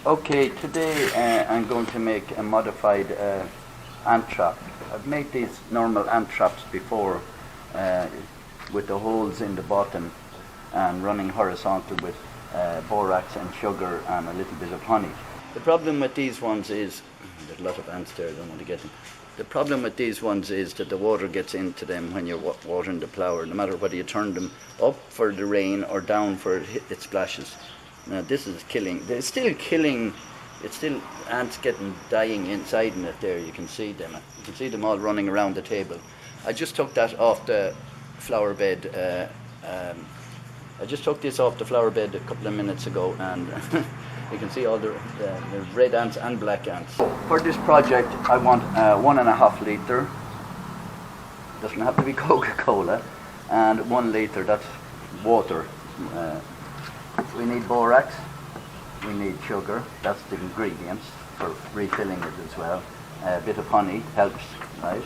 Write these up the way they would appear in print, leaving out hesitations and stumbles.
Okay, today I'm going to make a modified ant trap. I've made these normal ant traps before with the holes in the bottom and running horizontal with borax and sugar and a little bit of honey. The problem with these ones is, there's a lot of ants there, I don't want to get them. The problem with these ones is that the water gets into them when you're watering the flower, no matter whether you turn them up for the rain or down for it splashes. Now this is killing, it's still ants dying inside in it there, you can see them. You can see them all running around the table. I just took that off the flower bed, I just took this off the flower bed a couple of minutes ago, and you can see all the red ants and black ants. For this project I want 1.5 litre, doesn't have to be Coca-Cola, and 1 litre, that's water. We need borax, we need sugar, that's the ingredients for refilling it as well. A bit of honey helps, right?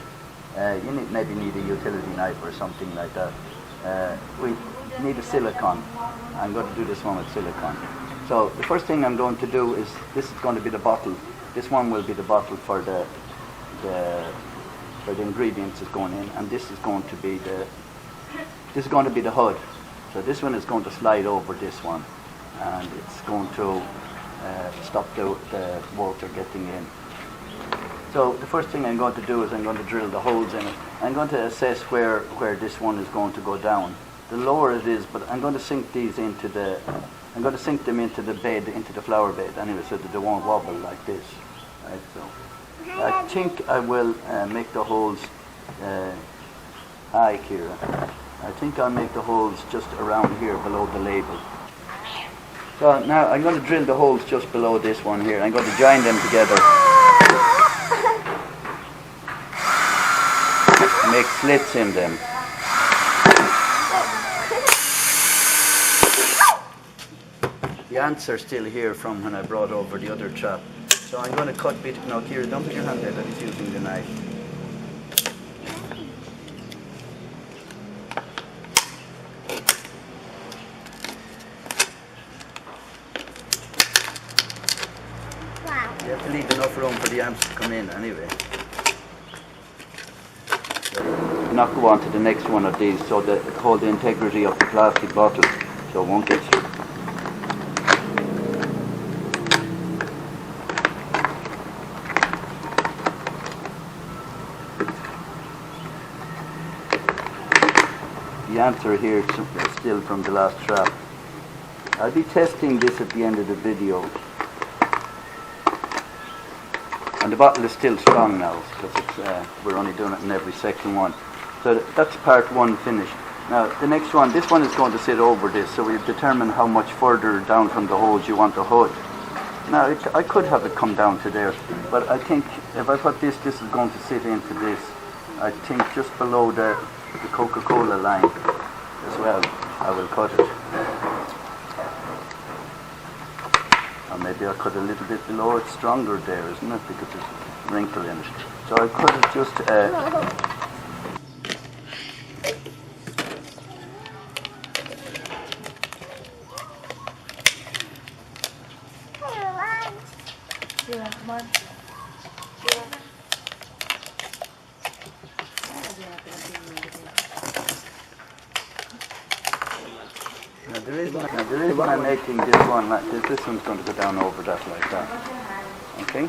You maybe need a utility knife or something like that. We need a silicone. I'm going to do this one with silicone. So the first thing I'm going to do is, this is going to be the bottle. This one will be the bottle for the ingredients is going in, and this is going to be the hood. So this one is going to slide over this one, and it's going to stop the water getting in. So the first thing I'm going to do is I'm going to drill the holes in it. I'm going to assess where this one is going to go down. The lower it is, but I'm going to sink these into I'm going to sink them into the bed, into the flower bed anyway, so that they won't wobble like this. Right, so I think I will make the holes high here. I think I'll make the holes just around here below the label. So now I'm going to drill the holes just below this one here. I'm going to join them together. Make slits in them. The ants are still here from when I brought over the other trap. So I'm going to cut bit. No, Kira, don't put your hand there, that is using the knife. Wow. You have to leave enough room for the ants to come in anyway. So, not go on to the next one of these, so that hold the integrity of the plastic bottle, so it won't get you. The ants are here still from the last trap. I'll be testing this at the end of the video. And the bottle is still strong now, because we're only doing it in every second one. So that's part one finished. Now the next one, this one is going to sit over this, so we've determined how much further down from the holes you want the hood. Now I could have it come down to there, but I think if I put this is going to sit into this. I think just below the Coca-Cola line as well, I will cut it. Or maybe I'll cut a little bit below, it's stronger there, isn't it? Because there's a wrinkle in it. So I'll cut it just... Now the reason I'm making this one like this one's going to go down over that like that. Okay?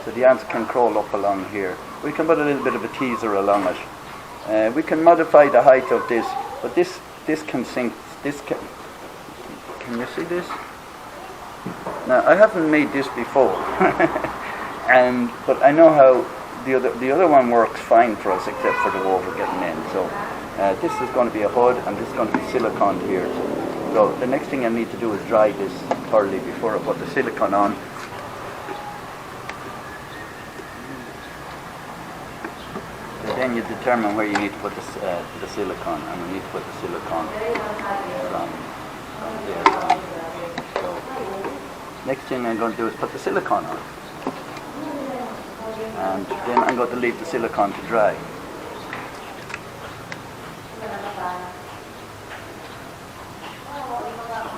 So the ants can crawl up along here. We can put a little bit of a teaser along it. We can modify the height of this, but this can sink. Can you see this? Now I haven't made this before, but I know how the other one works fine for us, except for the water getting in. So this is going to be a hood, and this is going to be silicone here. So the next thing I need to do is dry this thoroughly before I put the silicone on. So then you determine where you need to put the silicone, and we need to put the silicone from there on. So next thing I'm going to do is put the silicone on, and then I'm going to leave the silicone to dry.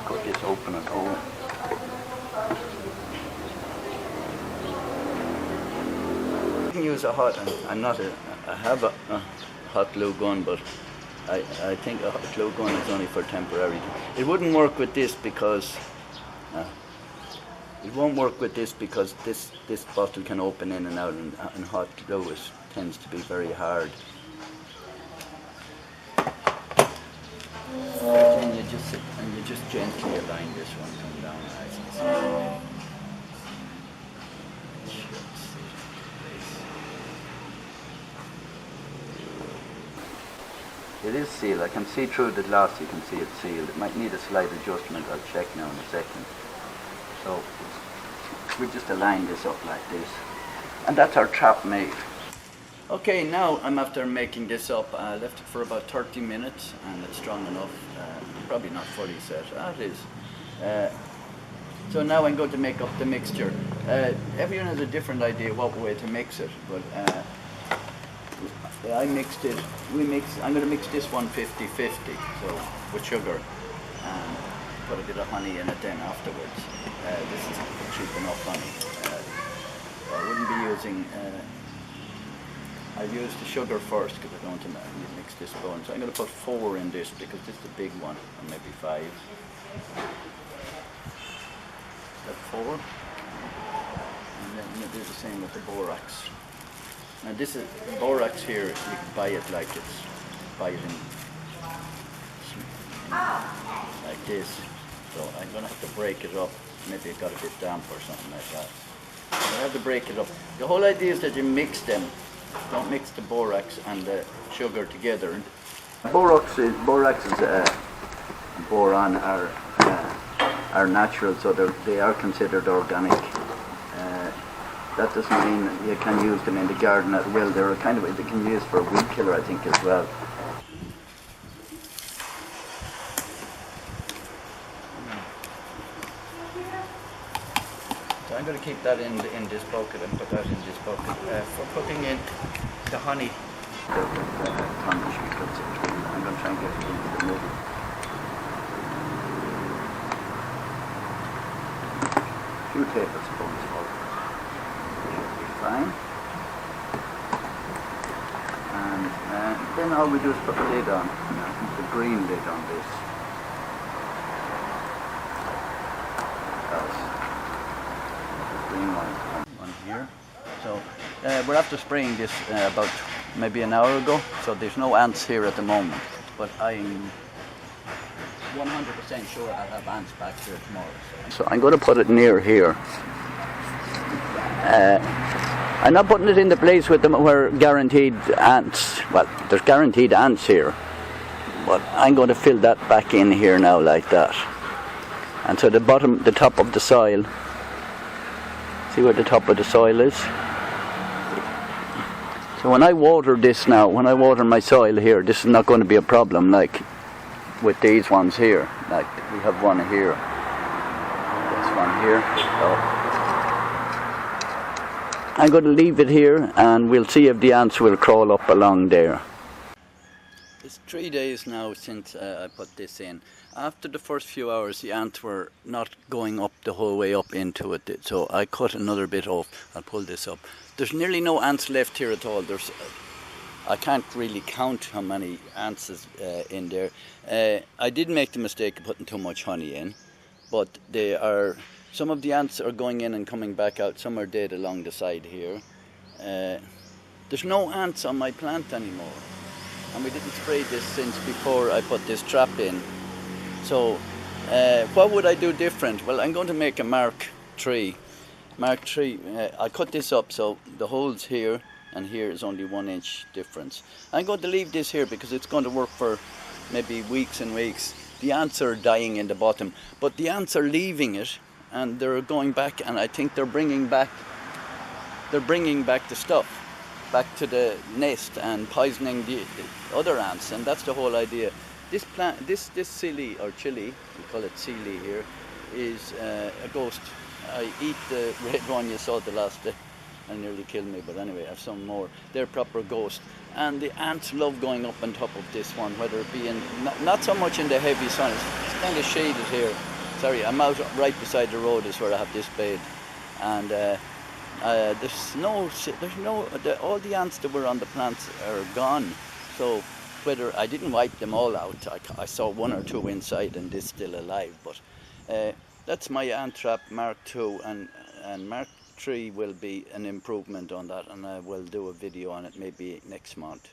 Cut this open and over. use a hot, I'm not I have a hot glue gun, but I think a hot glue gun is only for temporary. It wouldn't work with this because it won't work with this because this bottle can open in and out, and hot glue tends to be very hard. And you just gently align this one, come down nice and slow. It is sealed. I can see through the glass, you can see it's sealed. It might need a slight adjustment. I'll check now in a second. So we just align this up like this. And that's our trap made. Okay, now I'm after making this up. I left it for about 30 minutes and it's strong enough. Probably not fully set. It is. So now I'm going to make up the mixture. Everyone has a different idea what way to mix it, but I mixed it. I'm going to mix this one 50-50, so with sugar, and put a bit of honey in it then afterwards. This is cheap enough honey. I wouldn't be using. I'll use the sugar first because I don't want to mix this bone. So I'm going to put 4 in this because this is the big one, or maybe 5. That's 4. And then I'm going to do the same with the borax. Now this is borax here. You can buy it like buy it in like this. So I'm going to have to break it up. Maybe it got a bit damp or something like that. So I have to break it up. The whole idea is that you mix them. Don't mix the borax and the sugar together. Borax and boron are natural, so they are considered organic. That doesn't mean that you can use them in the garden at will. They're they can be used for a weed killer, I think, as well. So I'm going to keep that in this bucket and put that in this bucket for putting in the honey. I'm going to try and get it into the middle. A few tablespoons of should be fine. And then all we do is put the lid on, the green lid on this. One here. So we're after spraying this about maybe an hour ago, so there's no ants here at the moment, but I'm 100% sure I'll have ants back here tomorrow. So I'm going to put it near here. I'm not putting it in the place with them where guaranteed ants, well, there's guaranteed ants here, but I'm going to fill that back in here now like that. And so the top of the soil, see where the top of the soil is? So when I water this now, when I water my soil here, this is not going to be a problem like with these ones here. Like we have one here, this one here. So I'm going to leave it here and we'll see if the ants will crawl up along there. It's 3 days now since I put this in. After the first few hours, the ants were not going up the whole way up into it, so I cut another bit off. I'll pull this up. There's nearly no ants left here at all. I can't really count how many ants is in there. I did make the mistake of putting too much honey in, but some of the ants are going in and coming back out. Some are dead along the side here. There's no ants on my plant anymore. And we didn't spray this since before I put this trap in. So what would I do different? Well, I'm going to make a Mark 3. Mark 3, I cut this up so the holes here and here is only 1 inch difference. I'm going to leave this here because it's going to work for maybe weeks and weeks. The ants are dying in the bottom, but the ants are leaving it and they're going back, and I think they're bringing back the stuff back to the nest and poisoning the other ants, and that's the whole idea. This plant, this silly or chili, we call it silly here, is a ghost. I eat the red one you saw the last day. It nearly killed me, but anyway, I have some more. They're proper ghost, and the ants love going up on top of this one, whether it be in not so much in the heavy sun. It's kind of shaded here. Sorry, I'm out right beside the road is where I have this bed, and all the ants that were on the plants are gone. So whether I didn't wipe them all out, I saw one or two inside and this still alive. But that's my ant trap Mark II, and Mark III will be an improvement on that, and I will do a video on it maybe next month.